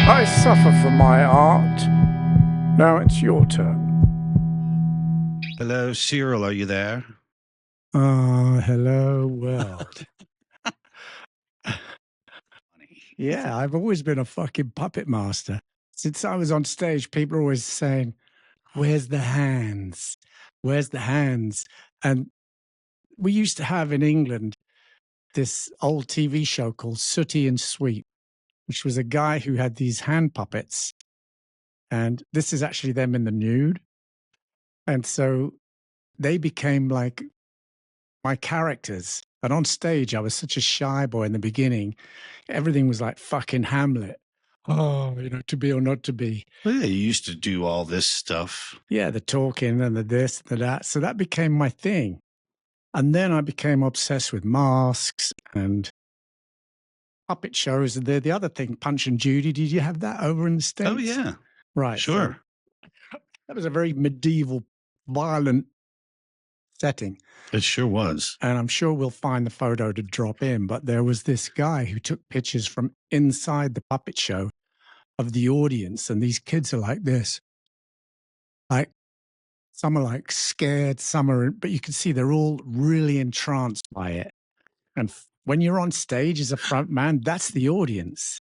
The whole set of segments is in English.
I suffer for my art. Now it's your turn. Hello, Cyril, are you there? Hello, world. Yeah, I've always been a fucking puppet master. Since I was on stage, people are always saying, "Where's the hands? Where's the hands?" And we used to have in England this old TV show called Sooty and Sweet, which was a guy who had these hand puppets. And this is actually them in the nude. And so they became like my characters. And on stage, I was such a shy boy in the beginning. Everything was like fucking Hamlet. Oh, to be or not to be. Well, yeah, you used to do all this stuff. Yeah, the talking and the this and the that. So that became my thing. And then I became obsessed with masks and puppet shows. And the other thing, Punch and Judy. Did you have that over in the States? Oh, yeah. Right. Sure. So that was a very medieval, violent setting. It sure was. And I'm sure we'll find the photo to drop in, but there was this guy who took pictures from inside the puppet show of the audience, and these kids are like this. Like, some are like scared, some are, but you can see they're all really entranced by it. And when you're on stage as a front man, that's the audience.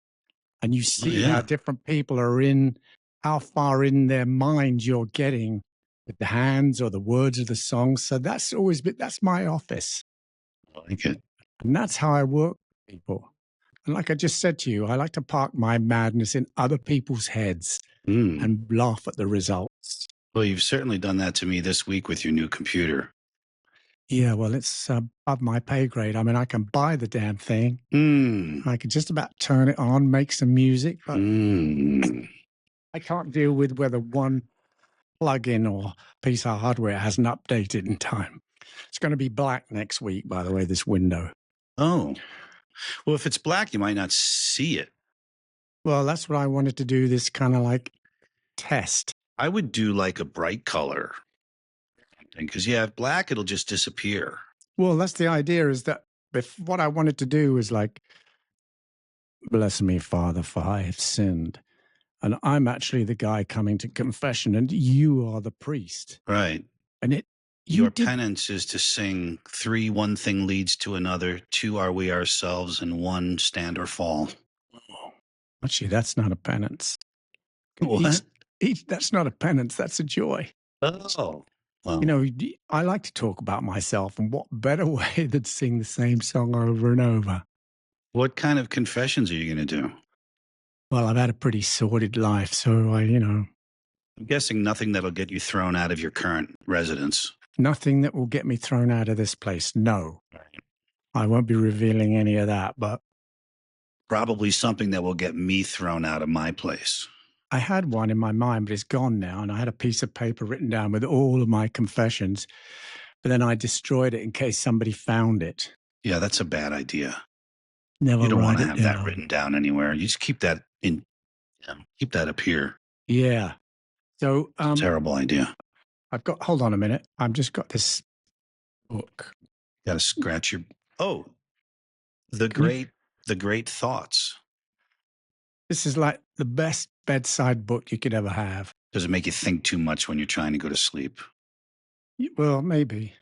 And you see how different people are how far in their mind you're getting with the hands or the words of the song. So that's that's my office. I like it. And that's how I work with people. And like I just said to you, I like to park my madness in other people's heads and laugh at the results. Well, you've certainly done that to me this week with your new computer. Yeah, well, it's above my pay grade. I mean, I can buy the damn thing. I can just about turn it on, make some music, but I can't deal with whether one plug-in or piece of hardware hasn't updated in time. It's going to be black next week, by the way, this window. Oh. Well, if it's black, you might not see it. Well, that's what I wanted to do, this kind of like test. I would do like a bright color. Because, yeah, if black, it'll just disappear. Well, that's the idea, is that if what I wanted to do is like, bless me, Father, for I have sinned. And I'm actually the guy coming to confession, and you are the priest. Right. And your penance is to sing 3, one thing leads to another, 2, are we ourselves, and 1, stand or fall. Oh, actually, that's not a penance. What? That's not a penance. That's a joy. Oh. Well. I like to talk about myself, and what better way than sing the same song over and over? What kind of confessions are you going to do? Well, I've had a pretty sordid life, so I'm guessing nothing that'll get you thrown out of your current residence. Nothing that will get me thrown out of this place. No. I won't be revealing any of that, but probably something that will get me thrown out of my place. I had one in my mind, but it's gone now. And I had a piece of paper written down with all of my confessions, but then I destroyed it in case somebody found it. Yeah, that's a bad idea. Never. You don't want to have that written down anywhere. You just keep that keep that up here. Yeah. So terrible idea. Hold on a minute. I've just got this book. Got to scratch your, the great thoughts. This is like the best bedside book you could ever have. Does it make you think too much when you're trying to go to sleep? Well, maybe.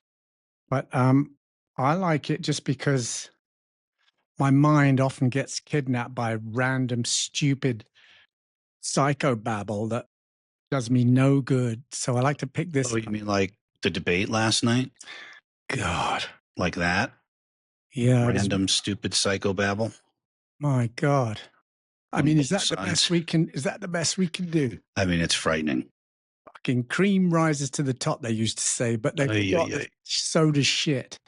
But I like it just because my mind often gets kidnapped by random, stupid psychobabble that does me no good. So I like to pick this. Oh, you mean like the debate last night? God. Like that? Yeah. Random, stupid psychobabble? My God. I mean, is that the best we can do? I mean, it's frightening. Fucking cream rises to the top, they used to say, but they forgot that so does shit.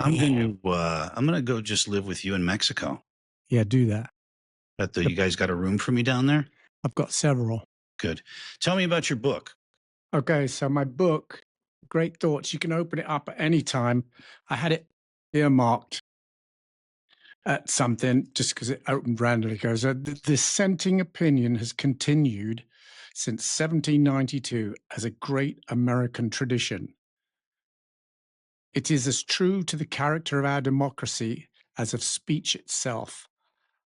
I'm gonna go just live with you in Mexico. Yeah, do that. You guys got a room for me down there? I've got several. Good. Tell me about your book. Okay, so my book, Great Thoughts, you can open it up at any time. I had it earmarked at something just because it opened randomly. It goes, the dissenting opinion has continued since 1792 as a great American tradition. It is as true to the character of our democracy as of speech itself.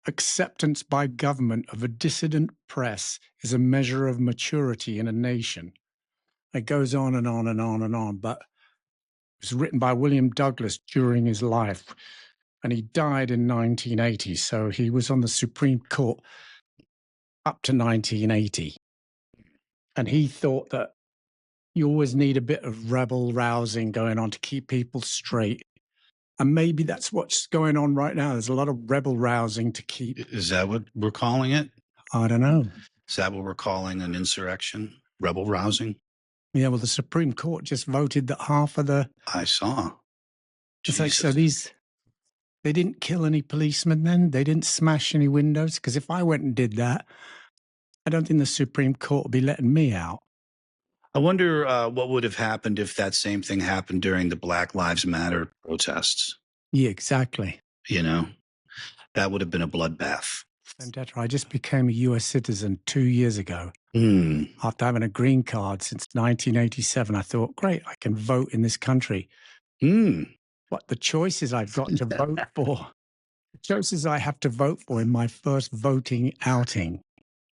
acceptance by government of a dissident press is a measure of maturity in a nation. It goes on and on and on and on, but it was written by William Douglas during his life, and he died in 1980. So he was on the Supreme Court up to 1980. And he thought that you always need a bit of rebel rousing going on to keep people straight. And maybe that's what's going on right now. There's a lot of rebel rousing to keep. Is that what we're calling it? I don't know. Is that what we're calling an insurrection? Rebel rousing? Yeah, well, the Supreme Court just voted that half of the. I saw. It's like, Jesus. so they didn't kill any policemen then? They didn't smash any windows? Because if I went and did that, I don't think the Supreme Court would be letting me out. I wonder what would have happened if that same thing happened during the Black Lives Matter protests. Yeah, exactly. You know, that would have been a bloodbath. Vendetta. I just became a US citizen 2 years ago. Mm. After having a green card since 1987, I thought, great, I can vote in this country. What the choices I've got to vote for, the choices I have to vote for in my first voting outing.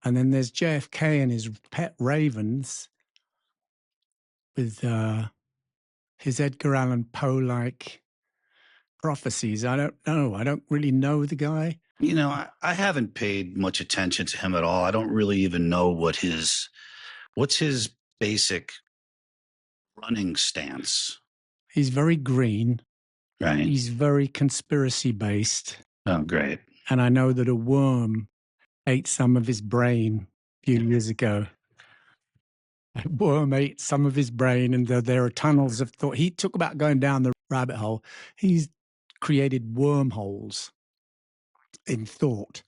And then there's JFK and his pet ravens with his Edgar Allan Poe-like prophecies. I don't know. I don't really know the guy. You know, I haven't paid much attention to him at all. I don't really even know what's his basic running stance. He's very green. Right. He's very conspiracy based. Oh, great. And I know that a worm ate some of his brain a few years ago. A worm ate some of his brain, and there are tunnels of thought. He talk about going down the rabbit hole. He's created wormholes in thought.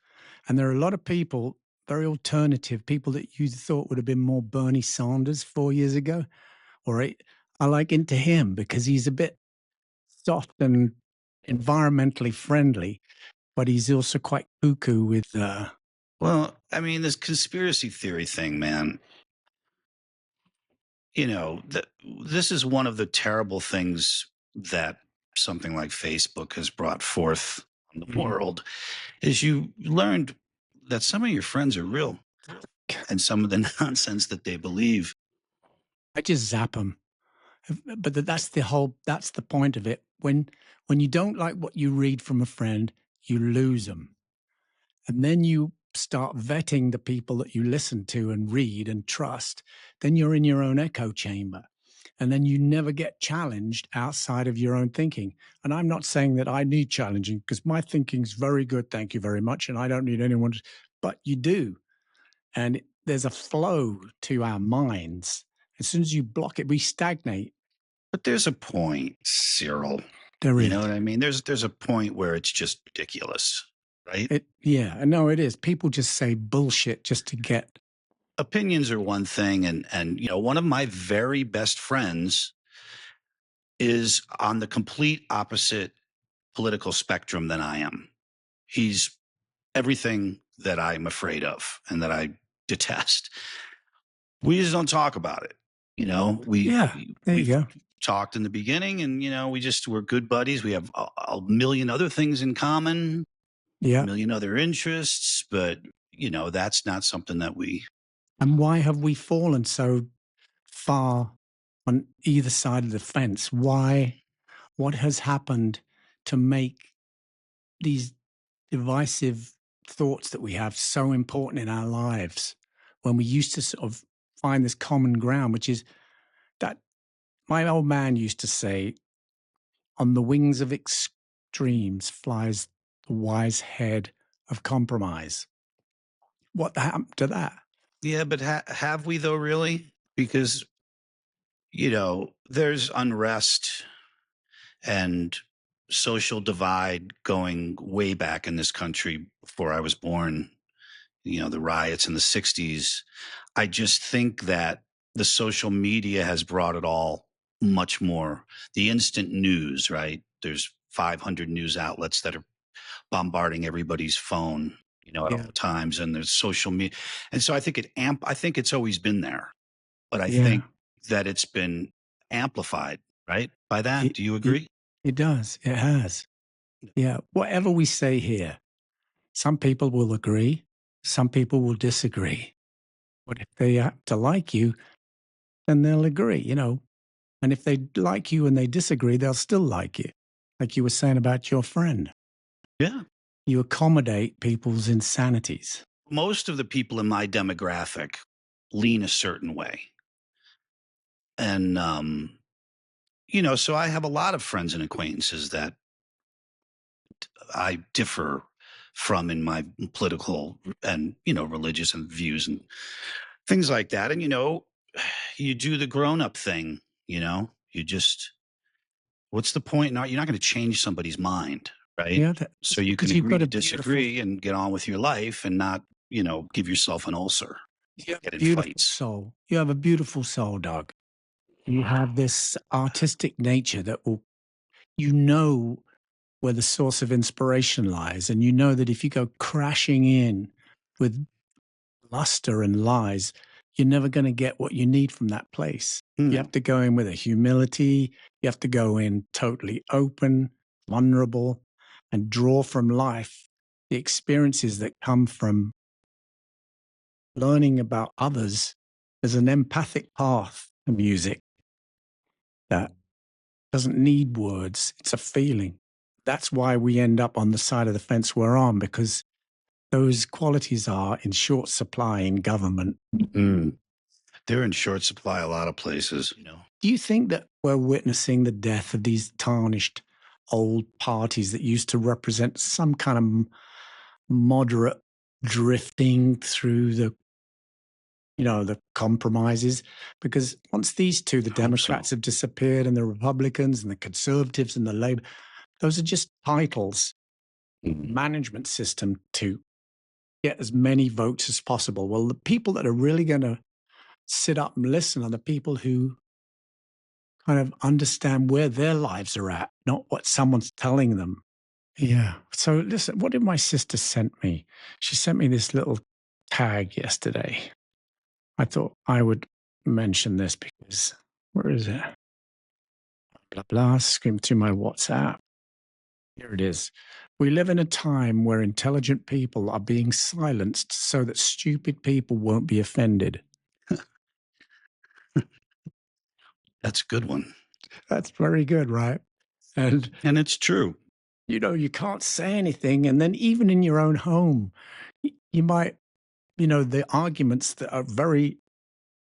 And there are a lot of people, very alternative people that you thought would have been more Bernie Sanders 4 years ago. I like into him because he's a bit soft and environmentally friendly, but he's also quite cuckoo with. Well, I mean, this conspiracy theory thing, man. You know, this is one of the terrible things that something like Facebook has brought forth on the world. Is you learned that some of your friends are real, and some of the nonsense that they believe. I just zap them. But that's the point of it. When you don't like what you read from a friend, you lose them. And then you start vetting the people that you listen to and read and trust. Then you're in your own echo chamber. And then you never get challenged outside of your own thinking. And I'm not saying that I need challenging, because my thinking's very good, thank you very much, and I don't need anyone to, but you do. And there's a flow to our minds. As soon as you block it, we stagnate. But there's a point, Cyril. There is. You know what I mean? There's a point where it's just ridiculous, right? Yeah, no, it is. People just say bullshit just to get. Opinions are one thing, and you know, one of my very best friends is on the complete opposite political spectrum than I am. He's everything that I'm afraid of and that I detest. We just don't talk about it. You know, there you go. Talked in the beginning, and you know, we're good buddies. We have a million other things in common, a million other interests, but you know, that's not something that we. And why have we fallen so far on either side of the fence? Why? What has happened to make these divisive thoughts that we have so important in our lives, when we used to sort of find this common ground, which is that my old man used to say, on the wings of extremes flies the wise head of compromise. What happened to that? Yeah, but have we though, really? Because, you know, there's unrest and social divide going way back in this country before I was born. You know, the riots in the 60s. I just think that the social media has brought it all much more. The instant news, right? There's 500 news outlets that are bombarding everybody's phone, you know, at all times, and there's social media. And so I think I think it's always been there, but I think that it's been amplified, right? By that. Do you agree? It does. It has. Yeah. Whatever we say here Some people will agree, some people will disagree. But if they have to like you, then they'll agree, you know. And if they like you and they disagree, they'll still like you. Like you were saying about your friend. Yeah. You accommodate people's insanities. Most of the people in my demographic lean a certain way. And, so I have a lot of friends and acquaintances that I differ from in my political and, religious and views and things like that. And, you do the grown up thing, you just, what's the point? You're not going to change somebody's mind, right? Yeah, So you can because you've agree got to a beautiful, disagree and get on with your life and not, give yourself an ulcer, you have get a in beautiful fights. soul. You have a beautiful soul, Doug. You have this artistic nature that will, you know, where the source of inspiration lies. And you know that if you go crashing in with luster and lies, you're never going to get what you need from that place. You No. have to go in with a humility. You have to go in totally open, vulnerable, and draw from life the experiences that come from learning about others. There's an empathic path to music that doesn't need words. It's a feeling. That's why we end up on the side of the fence we're on, because those qualities are in short supply in government. Mm. They're in short supply a lot of places, Do you think that we're witnessing the death of these tarnished old parties that used to represent some kind of moderate drifting through the compromises? Because once these two, the Hope so. Democrats have disappeared and the Republicans and the Conservatives and the Labor, those are just titles, management system to get as many votes as possible. Well, the people that are really going to sit up and listen are the people who kind of understand where their lives are at, not what someone's telling them. Yeah. So listen, what did my sister send me? She sent me this little tag yesterday. I thought I would mention this because where is it? Blah blah. Scream through my WhatsApp. Here it is. We live in a time where intelligent people are being silenced so that stupid people won't be offended. That's a good one. That's very good, right? And And it's true. you can't say anything. And then even in your own home, you might, the arguments that are very,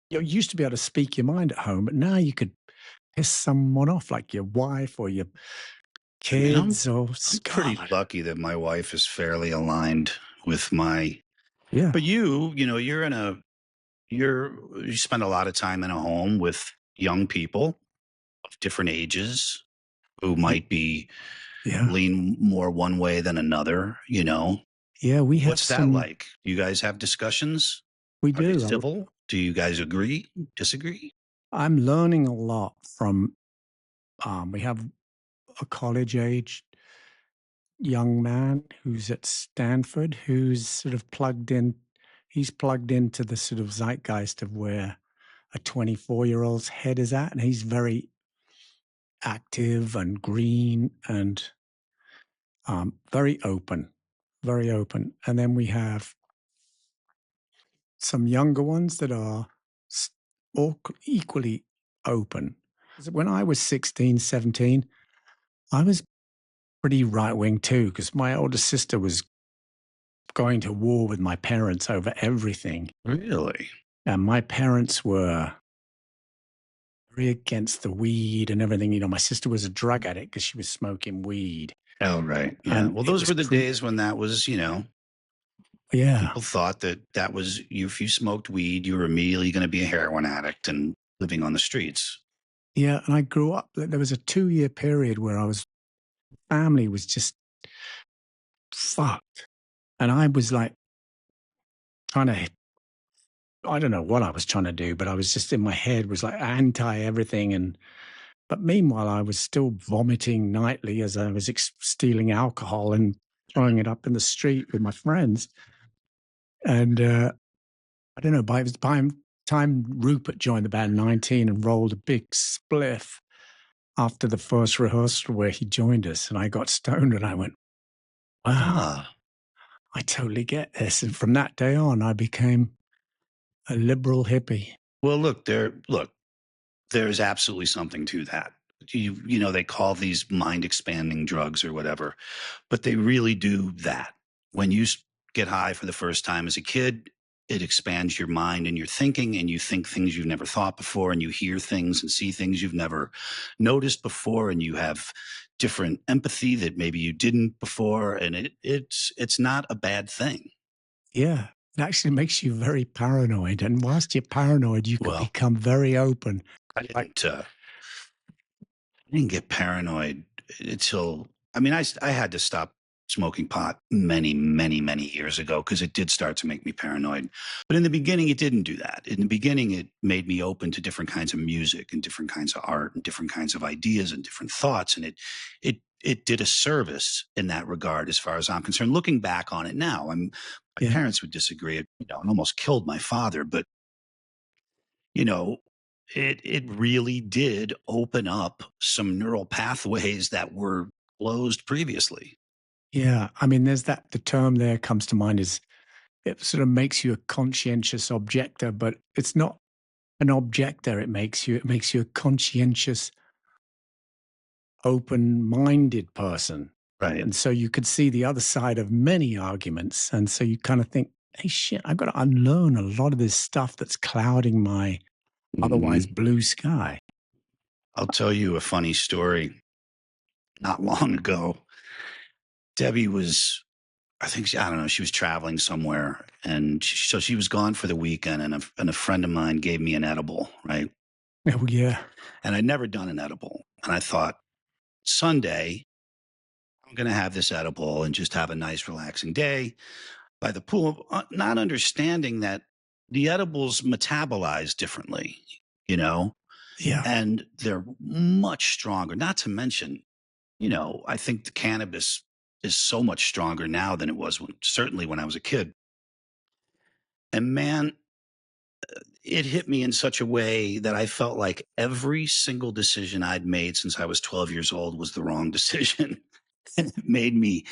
you used to be able to speak your mind at home, but now you could piss someone off, like your wife or your And kids or I'm pretty God. lucky that my wife is fairly aligned with my, Yeah. but you spend a lot of time in a home with young people of different ages who might be Yeah. lean more one way than another. Yeah. We have What's that some, like? Do you guys have discussions? we Are they do. civil? Do you guys agree? Disagree? I'm learning a lot from, we have a college age young man who's at Stanford who's sort of plugged in. He's plugged into the sort of zeitgeist of where a 24-year-old's head is at. And he's very active and green and very open, very open. And then we have some younger ones that are all equally open. When I was 16, 17, I was pretty right wing too, because my older sister was going to war with my parents over everything. Really? And my parents were very against the weed and everything. My sister was a drug addict because she was smoking weed. Oh, right. Yeah. And Well, it those was were the days when that was, yeah. people thought that was you. If you smoked weed, you were immediately going to be a heroin addict and living on the streets. Yeah. And I grew up, there was a 2-year period where family was just fucked. And I was like trying to, I don't know what I was trying to do, but I was just in my head was like anti everything. But meanwhile, I was still vomiting nightly as I was stealing alcohol and throwing it up in the street with my friends. And I don't know, by the time Rupert joined the band 19 and rolled a big spliff after the first rehearsal where he joined us, and I got stoned and I went, wow, Ah, I totally get this. And from that day on, I became a liberal hippie. Well, there's absolutely something to that. You know, they call these mind expanding drugs or whatever, but they really do that. When you get high for the first time as a kid, it expands your mind and your thinking, and you think things you've never thought before, and you hear things and see things you've never noticed before, and you have different empathy that maybe you didn't before, and it's not a bad thing. Yeah. It actually makes you very paranoid. And whilst you're paranoid, you could Well, become very open. I Like, didn't get paranoid until I mean, I had to stop smoking pot many, many, many years ago because it did start to make me paranoid. But in the beginning, it didn't do that. In the beginning, it made me open to different kinds of music and different kinds of art and different kinds of ideas and different thoughts. And it did a service in that regard, as far as I'm concerned. Looking back on it now, my yeah, parents would disagree. It, it almost killed my father, but you know, it really did open up some neural pathways that were closed previously. yeah. I mean, there's that, the term there comes to mind is it sort of makes you a conscientious objector, but it's not an objector. It makes you a conscientious, open minded person. Right. And so you could see the other side of many arguments. And so you kind of think, hey, shit, I've got to unlearn a lot of this stuff that's clouding my otherwise Mhm. blue sky. I'll tell you a funny story. Not long ago, Debbie was, I think, I don't know, she was traveling somewhere. And so she was gone for the weekend. And a friend of mine gave me an edible, right? Oh, yeah. And I'd never done an edible. And I thought, Sunday, I'm going to have this edible and just have a nice, relaxing day by the pool, not understanding that the edibles metabolize differently, you know, Yeah. and they're much stronger. Not to mention, I think the cannabis is so much stronger now than it was certainly when I was a kid. And man, it hit me in such a way that I felt like every single decision I'd made since I was 12 years old was the wrong decision. And it made me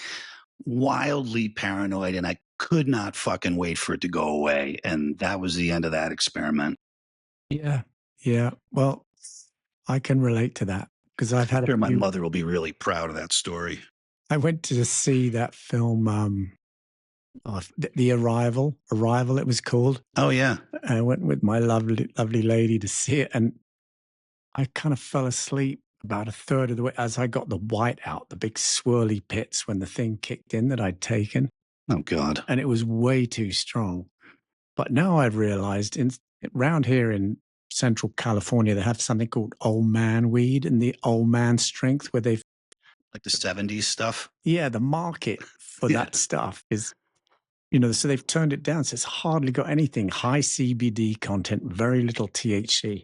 wildly paranoid, and I could not fucking wait for it to go away. And that was the end of that experiment. Yeah. Yeah. Well, I can relate to that because I've had a Sure, my few. mother will be really proud of that story. I went to see that film, The Arrival. Arrival, it was called. Oh yeah. I went with my lovely, lovely lady to see it, and I kind of fell asleep about a third of the way as I got the white out, the big swirly pits when the thing kicked in that I'd taken, Oh God. and it was way too strong. But now I've realized in around here in Central California, they have something called old man weed and the old man strength, where they've, Like the 70s stuff. yeah, the market for Yeah. that stuff is, so they've turned it down. So it's hardly got anything, high CBD content, very little THC.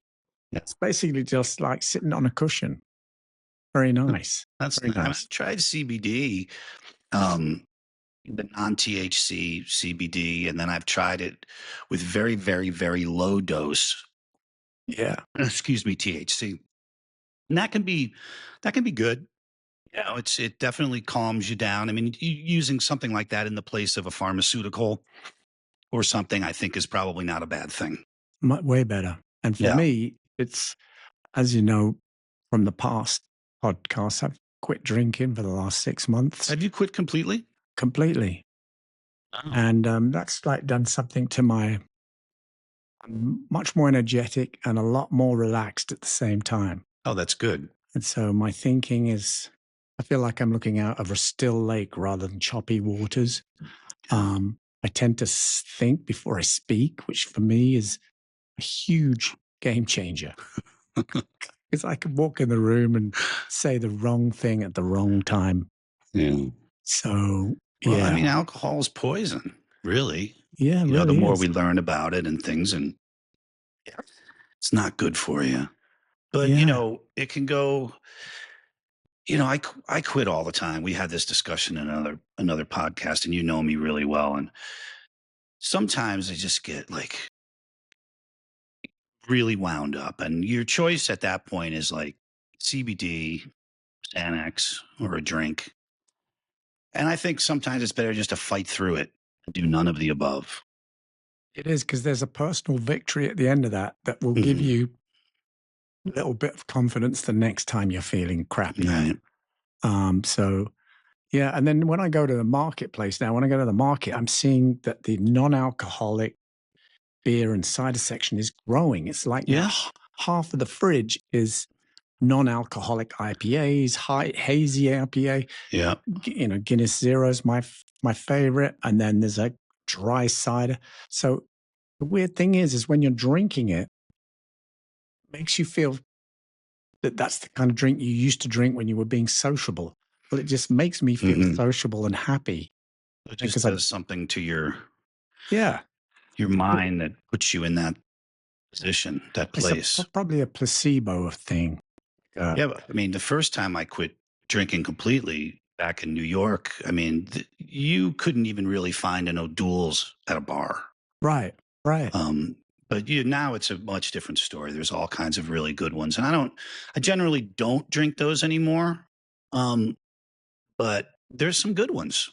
Yeah. It's basically just like sitting on a cushion. Very nice. Very I've nice. tried CBD, um, the non-THC CBD, and then I've tried it with very, very, very low dose, Yeah. excuse me, THC. And that can be good. It definitely calms you down. I mean, using something like that in the place of a pharmaceutical or something, I think is probably not a bad thing. Way better. And for Yeah. me, it's, as you know, from the past podcasts, I've quit drinking for the last 6 months Have you quit completely? completely. Oh. And that's like done something to my, I'm much more energetic and a lot more relaxed at the same time. Oh, that's good. And so my thinking is, I feel like I'm looking out of a still lake rather than choppy waters. Yeah. I tend to think before I speak, which for me is a huge game changer. Because I could walk in the room and say the wrong thing at the wrong time. Yeah. So, Well, I yeah. mean, alcohol is poison, really. Yeah, it The really more is. we learn about it and things, and it's not good for you. But, Yeah. it can go, I quit all the time. We had this discussion in another podcast, and you know me really well. And sometimes I just get like really wound up. And your choice at that point is like CBD, Xanax, or a drink. And I think sometimes it's better just to fight through it and do none of the above. It is, because there's a personal victory at the end of that that will give Mhm. you a little bit of confidence the next time you're feeling crappier. Right. So yeah, and then when I go to the marketplace now, when I go to the market, I'm seeing that the non-alcoholic beer and cider section is growing. It's like now Yeah. half of the fridge is non-alcoholic IPAs, high hazy IPA. Yeah. Guinness Zero is my favorite, and then there's a dry cider. So the weird thing is when you're drinking it, it makes you feel that that's the kind of drink you used to drink when you were being sociable. Well, it just makes me feel Mhm. sociable and happy It just because I, does something to your yeah, mind that puts you in that position, that it's place. probably a placebo thing. Yeah, but, I mean, the first time I quit drinking completely back in New York, I mean, you couldn't even really find an O'Doul's at a bar. Right, right. Um, but now it's a much different story. There's all kinds of really good ones, and I generally don't drink those anymore. Um, but there's some good ones.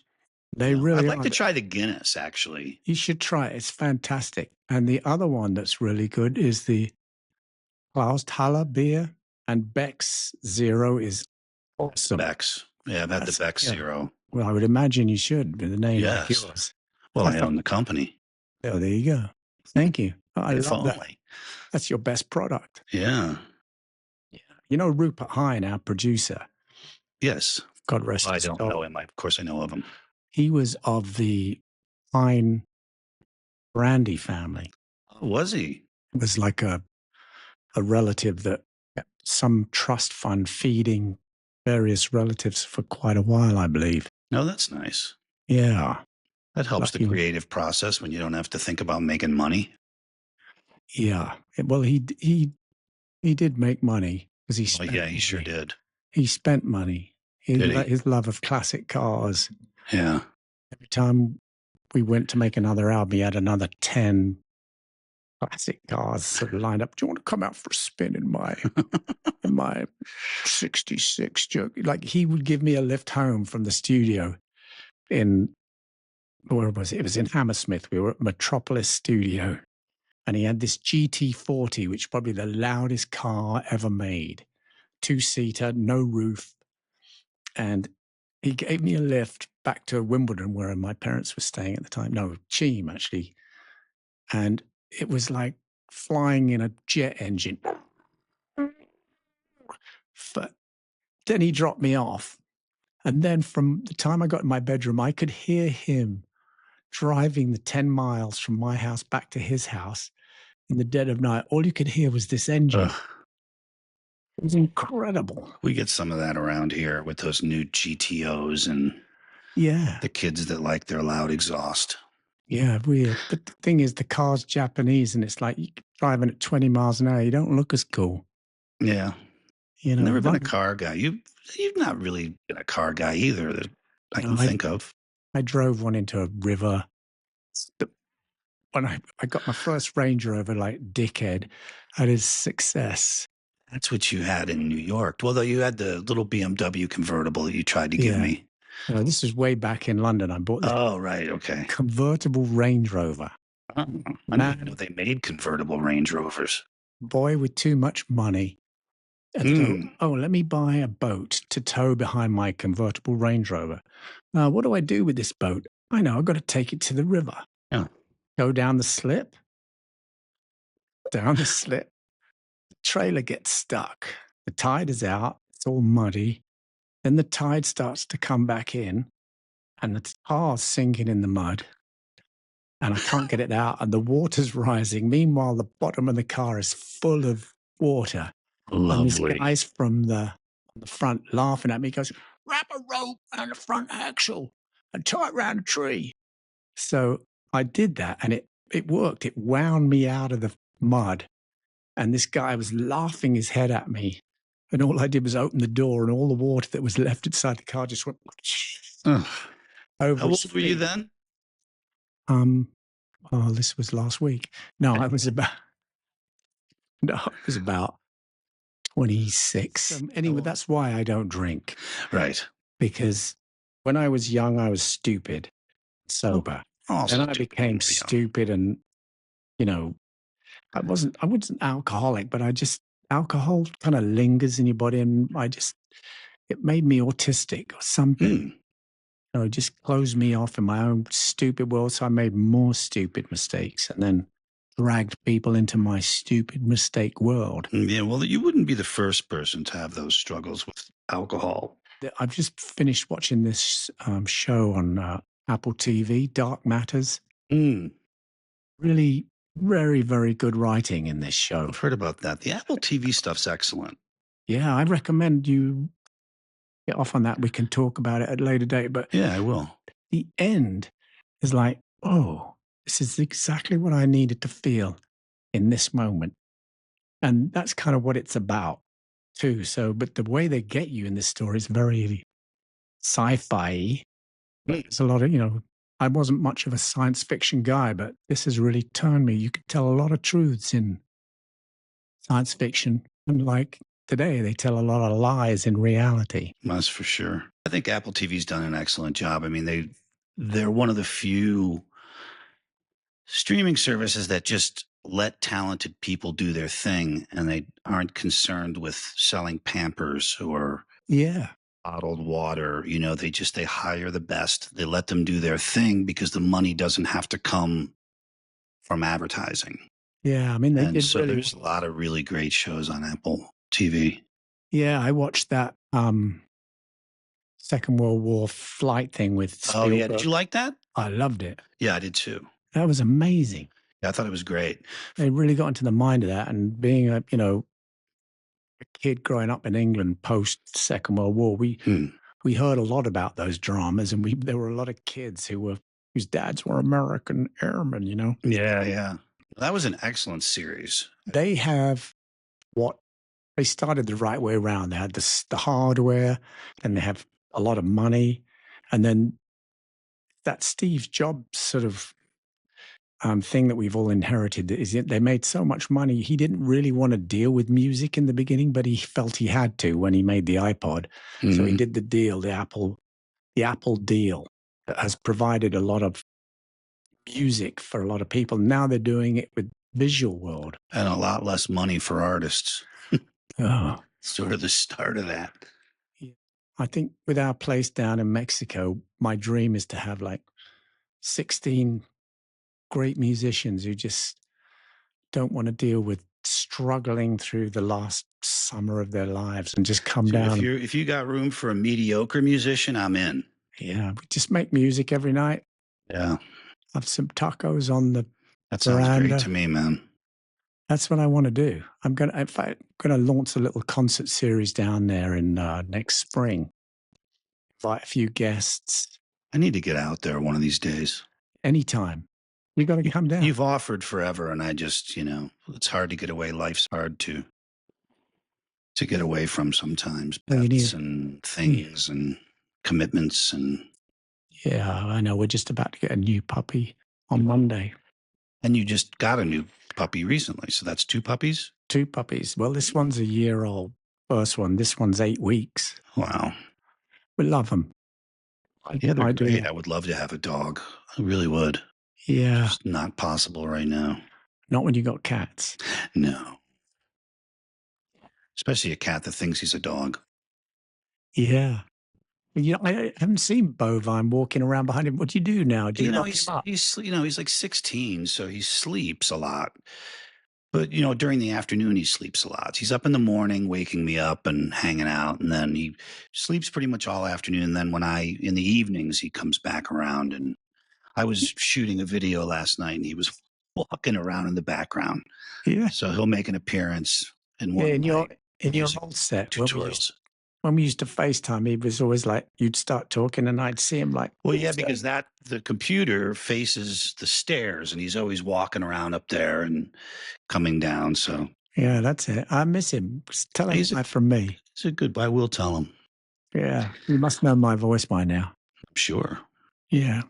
They I'd really like are. to try the Guinness actually. You should try it. It's fantastic. And the other one that's really good is the Klausthaler beer, and Beck's Zero is awesome. Beck's. Yeah, I've had the Beck's Yeah. Zero. Well, I would imagine you should with a name like Yes. yours. Well, I own the company. Oh, there you go. Thank you. Oh, I If love that. only. That's your best product. Yeah. Yeah. You know Rupert Hine, our producer, Yes. God rest Well, I his don't soul. know him. Of course, I know of him. He was of the Hine brandy family. Oh, was he? It was like a relative that kept some trust fund feeding various relatives for quite a while, I believe. No, that's nice. Yeah. That helps the Lucky. creative process when you don't have to think about making money. Yeah. Well, he did make money because he Oh, spent yeah, he money. sure did. He spent money. Did he? His love of classic cars. Yeah. Every time we went to make another album, he had another 10 classic cars sort of lined up. Do you want to come out for a spin in my 66 joke? Like, he would give me a lift home from the studio in, where was it? It was in Hammersmith. We were at Metropolis Studio, and he had this GT40, which is probably the loudest car ever made. 2-seater, no roof. And he gave me a lift back to Wimbledon, where my parents were staying at the time. No, Cheam, actually. And it was like flying in a jet engine. But then he dropped me off. And then from the time I got in my bedroom, I could hear him driving the 10 miles from my house back to his house in the dead of night. All you could hear was this engine. Ugh. It was incredible. We get some of that around here with those new GTOs and Yeah. the kids that like their loud exhaust. Yeah, weird. But the thing is, the car's Japanese, and it's like, you driving at 20 miles an hour, you don't look as cool. Yeah. You know, Never been a car guy. You've not really been a car guy either that I can think of. I drove one into a river. When I got my first Range Rover, like dickhead, that is success. That's what you had in New York. Well, though you had the little BMW convertable that you tried to give me. This is way back in London. I bought this Right. Okay. convertible Range Rover. I didn't even know they made convertible Range Rovers. Boy with too much money. And let me buy a boat to tow behind my convertible Range Rover. What do I do with this boat? I know, I've got to take it to the river. Yeah. Go down the slip. Down the slip. The trailer gets stuck. The tide is out. It's all muddy. Then the tide starts to come back in, and the car's sinking in the mud. And I can't get it out, and the water's rising. Meanwhile, the bottom of the car is full of water. Lovely. And this guy's from the front laughing at me. He goes, wrap a rope around the front axle and tie it around a tree. So I did that, and it worked. It wound me out of the mud. And this guy was laughing his head at me. And all I did was open the door, and all the water that was left inside the car just went over. How old were you then? This was last week. No, I was about 26. Anyway, that's why I don't drink. Right. Because when I was young, I was stupid, Oh, sober. all Then I stupid when became we're young. stupid and, you know, I wasn't alcoholic, but alcohol kind of lingers in your body and it made me autistic or something. Hmm. It just closed me off in my own stupid world. So I made more stupid mistakes and then dragged people into my stupid mistake world. Yeah, well, you wouldn't be the first person to have those struggles with alcohol. I've just finished watching this show on Apple TV, Dark Matters. Mm, Really, very, very good writing in this show. I've heard about that. The Apple TV stuff's excellent. Yeah, I recommend you get off on that. We can talk about it at a later date. But Yeah, I will. the end is like, oh, this is exactly what I needed to feel in this moment. And that's kind of what it's about too. So, but the way they get you in this story is very sci-fi. Mm. There's a lot of, I wasn't much of a science fiction guy, but this has really turned me. You could tell a lot of truths in science fiction. And like today, they tell a lot of lies in reality. That's for sure. I think Apple TV's done an excellent job. I mean, they're one of the few streaming services that just let talented people do their thing and they aren't concerned with selling Pampers or Yeah. bottled water. They hire the best. They let them do their thing because the money doesn't have to come from advertising. Yeah. I mean, they And did so really there's a lot of really great shows on Apple TV. Yeah. I watched that Second World War flight thing with Oh yeah, did you Spielberg. like that? I loved it. Yeah, I did too. That was amazing. Yeah, I thought it was great. They really got into the mind of that. And being a kid growing up in England post Second World War, we heard a lot about those dramas, and there were a lot of kids whose dads were American airmen. Yeah, yeah. That was an excellent series. They have what they started the right way around. They had the hardware, and they have a lot of money, and then that Steve Jobs sort of thing that we've all inherited is they made so much money. He didn't really want to deal with music in the beginning, but he felt he had to when he made the iPod. So he did the deal, the Apple deal that has provided a lot of music for a lot of people. Now they're doing it with visual world. And a lot less money for artists. Oh. Sort of the start of that. I think with our place down in Mexico, my dream is to have like 16 great musicians who just don't want to deal with struggling through the last summer of their lives and just come down. If you got room for a mediocre musician, I'm in. Yeah, we just make music every night. Yeah. Have some tacos on the That sounds veranda. great to me, man. That's what I want to do. I'm gonna launch a little concert series down there in next spring. Invite a few guests. I need to get out there one of these days. Anytime. You got to come down. You've offered forever, and I just, it's hard to get away. Life's hard to get away from sometimes. Pets and things and commitments and. Yeah, I know. We're just about to get a new puppy on Monday. And you just got a new puppy recently, so that's 2 puppies? 2 puppies. Well, this one's a year old. First one. This one's 8 weeks. Wow. We love them. Yeah, they're great. I would love to have a dog. I really would. Yeah. It's not possible right now. Not when you got cats. No. Especially a cat that thinks he's a dog. Yeah. I haven't seen Bovine walking around behind him. What do you do now? Do you lock him up? He's like 16, so he sleeps a lot. But, during the afternoon, he sleeps a lot. He's up in the morning, waking me up and hanging out. And then he sleeps pretty much all afternoon. And then in the evenings, he comes back around. And I was shooting a video last night and he was walking around in the background. Yeah. So he'll make an appearance in one in your old set tutorials. When we used to FaceTime, he was always like, you'd start talking and I'd see him like. Well, yeah, because the computer faces the stairs and he's always walking around up there and coming down. So yeah, that's it. I miss him. Tell him that from me. He's a good boy. I will tell him. Yeah, you must know my voice by now. I'm sure. Yeah.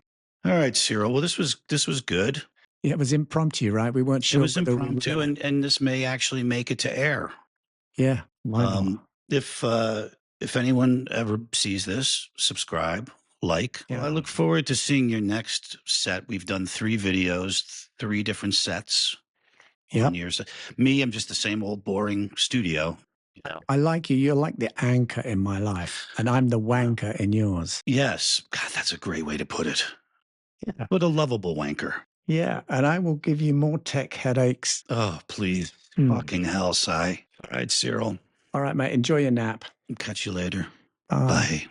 All right, Cyril. Well, this was good. Yeah, it was impromptu, right? We weren't sure. It was impromptu, and this may actually make it to air. Yeah. Why not? If anyone ever sees this, subscribe, like. Well, I look forward to seeing your next set. We've done 3 videos, 3 different sets. Yeah. On yours. Me, I'm just the same old boring studio. I like you. You're like the anchor in my life, and I'm the wanker in yours. Yes. God, that's a great way to put it. Yeah. But a lovable wanker. Yeah. And I will give you more tech headaches. Oh, please. Fucking hell, Cy. All right, Cyril. All right, mate. Enjoy your nap. Catch you later. Bye. Bye.